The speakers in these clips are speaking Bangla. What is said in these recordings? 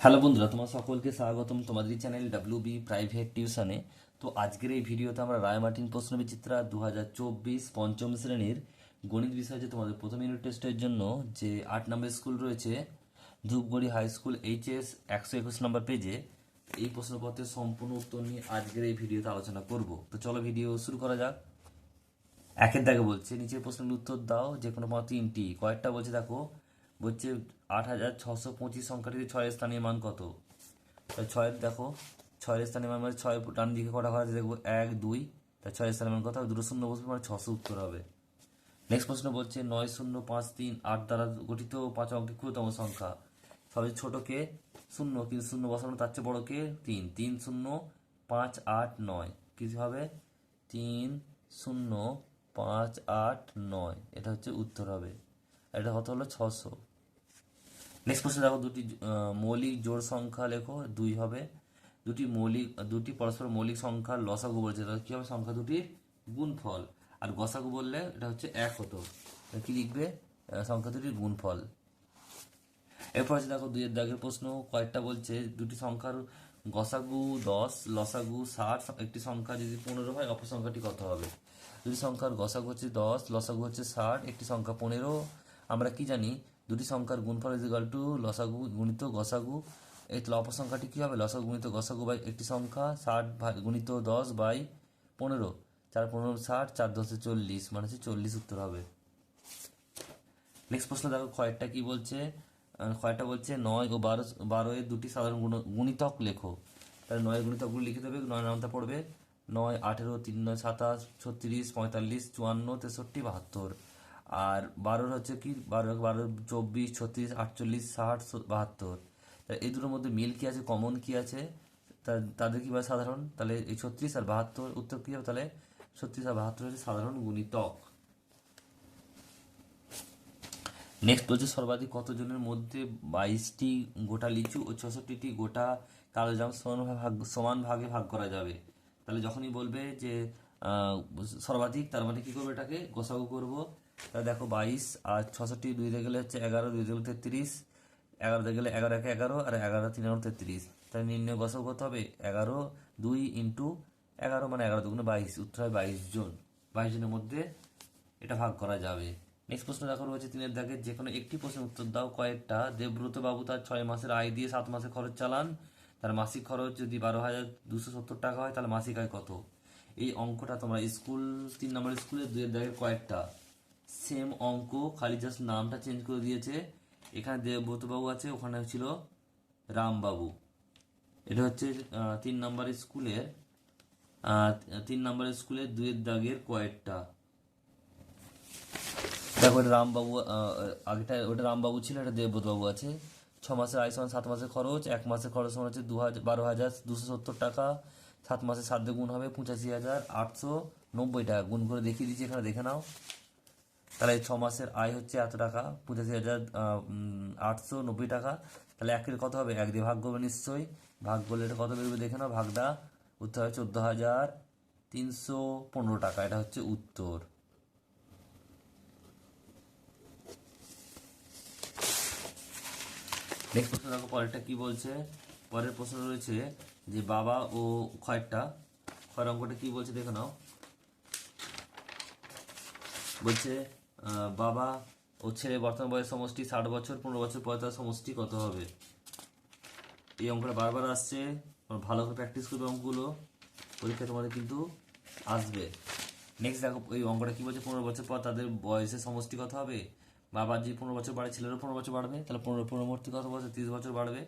হ্যালো বন্ধুরা, তোমার সকলকে স্বাগতম তোমাদের এই চ্যানেল ডাব্লিউবি প্রাইভেট টিউশনে। তো আজকের এই ভিডিওতে আমরা রায়মার্টিন প্রশ্নবিচিত্রা 2024 পঞ্চম শ্রেণীর গণিত বিষয়ে যে তোমাদের প্রথম ইউনিট টেস্টের জন্য যে 8 নম্বর স্কুল রয়েছে ধূপগুড়ি হাই স্কুল এইচএস 121 নম্বর পেজে, এই প্রশ্নপত্রের সম্পূর্ণ উত্তর নিয়ে আজকের এই ভিডিওতে আলোচনা করব। তো চলো ভিডিও শুরু করা যাক। একের দাগে বলছে নিচের প্রশ্নের উত্তর দাও, যে কোনো তিনটি। কয়েকটা বলছে দেখো, বলছে 8625 সংখ্যাটিতে ছয়ের স্থানীয় মান কত। তাই ছয়ের দেখো, ছয়ের স্থানীয় মান মানে ছয় ডান দিকে কটা ঘর আছে দেখবো, 1 2, তাই ছয়ের স্থানীয় মান কত হবে, দুটো শূন্য বসবে মানে 600 উত্তর হবে। নেক্সট প্রশ্ন বলছে 9 0 5 3 8 দ্বারা গঠিত 5 অঙ্কের ক্ষুদ্রতম সংখ্যা। সবচেয়ে ছোটকে শূন্য, কিন্তু শূন্য বসানো তার চেয়ে বড়কে 3, 3 0 5 8 9 কিছু হবে 3 0 5 8 9, এটা হচ্ছে উত্তর হবে। এটা কত হলো 600। নেক্সট প্রশ্ন দেখো, দুটি মৌলিক জোড় সংখ্যা লেখো, 2 হবে। দুটি পরস্পর মৌলিক সংখ্যার লসাগু বলছে, তাহলে কি হবে, সংখ্যা দুটির গুণফল। আর গসাগু বললে এটা হচ্ছে 1 হতো, কি লিখবে, সংখ্যা দুটির গুণফল। এরপর আছে দেখো 2 এর দাগের প্রশ্ন, কয়েকটা বলছে দুটি সংখ্যার গসাগু 10 লসাগু 60, একটি সংখ্যা যদি 15 হয় অপর সংখ্যাটি কত হবে। দুটি সংখ্যার গসাগু হচ্ছে 10, লসাগু হচ্ছে 60, একটি সংখ্যা 15। আমরা কি জানি, দুটি সংখ্যার গুণফল ইজ ইকুয়াল টু লসাগু গুণিত গসাগু। এই তাহলে অপর সংখ্যাটি কি হবে, লসাগু গুণিত গসাগু বাই একটি সংখ্যা 60 গুণিত 10 বাই 15, 4 15 60, 4 10 40, মানে হচ্ছে 40 উত্তর হবে। নেক্সট প্রশ্ন দেখো, কয়েকটা কি বলছে, কয়েকটা বলছে 9 ও 12 এর দুটি সাধারণ গুণিতক লেখো। তাহলে 9 গুণিতকগুলো লিখে দেবে, 9 নামটা পড়বে 9 18 3 9 27 36 45 54 63 72। আর 12 হচ্ছে কি, 12 12 24 36 48 60 72। তাহলে এই দুটোর মধ্যে মিল কি আছে, কমন কি আছে, তাদের কি সাধারণ, তাহলে এই 36 আর 72 উত্তর কি হবে, তাহলে 36 আর 72 হচ্ছে সাধারণ গুণিতক। নেক্সট বলছে সর্বাধিক কতজনের মধ্যে 22টি গোটা লিচু ও 66টি গোটা কালোজাম সমান ভাগে ভাগ করা যাবে। তাহলে যখনই বলবে যে সর্বাধিক, তার মানে কি করবো, এটাকে গোসাগু করব। তাহলে দেখো 22 আর 66 2 দিয়ে গেলে হচ্ছে 11, 2 দিয়ে গেলে 33, 11 দিয়ে গেলে 11 1 11, আর 11 3 33। তাহলে নির্ণয় গোসাগু কত হবে, 11 2 ইন্টু 11, মানে 11 2 22, উত্তর হয় 22 জন। 22 জনের মধ্যে এটা ভাগ করা যাবে। নেক্সট প্রশ্ন দেখো রয়েছে 3 এর দাগে, যে কোনো একটি প্রশ্নের উত্তর দাও। কয়েকটা, দেবব্রত বাবু তার 6 মাসের আয় দিয়ে 7 মাসের খরচ চালান। তার মাসিক খরচ যদি 12,270 টাকা হয়, তাহলে মাসিক আয় কত। এই অঙ্কটা তোমরা স্কুল 3 নম্বর স্কুলে 2 এর দাগের কয়েকটা সেম অঙ্ক, খালি জাস্ট নামটা চেঞ্জ করে দিয়েছে। এখানে দেবব্রত বাবু আছে, ওখানে ছিল রামবাবু। এটা হচ্ছে 3 নম্বর স্কুলের 3 নম্বর স্কুলের 2 এর দাগের কয়েকটা। দেখো এটা রামবাবু, আগেটা ওটা রামবাবু ছিল, এটা দেবব্রত বাবু আছে। 6 মাসের আয় সমান 7 মাসের খরচ, 1 মাসের খরচ সমান হচ্ছে 12,270 টাকা। 7 মাসে 7 দিয়ে গুণ হবে 85,890 টাকা। গুণ করে দেখিয়ে দিচ্ছি, এখানে দেখে নাও। তাহলে 6 মাসের আয় হচ্ছে এত টাকা, 85,890 টাকা। তাহলে একের কত হবে, 1 দিয়ে ভাগ করবে নিশ্চয়ই, ভাগ করলে এটা কত বেরোবে দেখে নাও, ভাগটা উত্তর হয় 14,315 টাকা। এটা হচ্ছে উত্তর। নেক্সট প্রশ্ন দেখো, পরেরটা কি বলছে। পরের প্রশ্ন রয়েছে যে বাবা ও খয়েরটা, খয়ের অঙ্কটা কি বলছে দেখে নাও। বলছে বাবা ও ছেলে বর্তমান বয়স সমষ্টি 60 বছর, 15 বছর পরে তার সমষ্টি কত হবে। এই অঙ্কটা বারবার আসছে, তোমরা ভালো করে প্র্যাকটিস করবে, অঙ্কগুলো পরীক্ষায় তোমাদের কিন্তু আসবে। নেক্সট দেখো এই অঙ্কটা কি বলছে, 15 বছর পর তাদের বয়সের সমষ্টি কত হবে। বাবার যদি 15 বছর বাড়ে, ছেলেরও 15 বছর বাড়বে, তাহলে 15 মূর্তি কত বছর, 30 বছর বাড়বে।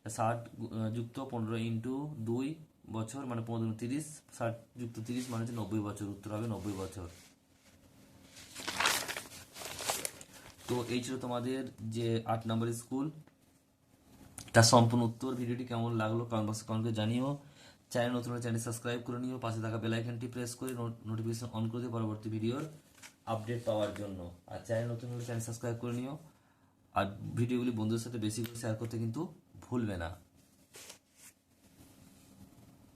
60 যুক্ত 15 ইন্টু 2 বছর, মানে 15 30, 60 যুক্ত 30 মানে হচ্ছে 90 বছর, উত্তর হবে 90 বছর। তো এই ছিল তোমাদের যে 8 নম্বর স্কুল, তার সম্পূর্ণ উত্তর। ভিডিওটি কেমন লাগলো কমেন্ট বক্সে কমেন্ট করে জানিও। চ্যানেল নতুন হলে চ্যানেল সাবস্ক্রাইব করে নিও, পাশে থাকা বেল আইকনটি প্রেস করে নোটিফিকেশন অন করে দিও পরবর্তী ভিডিওর আপডেট পাওয়ার জন্য। আর চ্যানেল নতুন হলে চ্যানেল সাবস্ক্রাইব করে নিও। আর ভিডিওগুলি বন্ধুদের সাথে বেশি করে শেয়ার করতে কিন্তু ভুলবে না।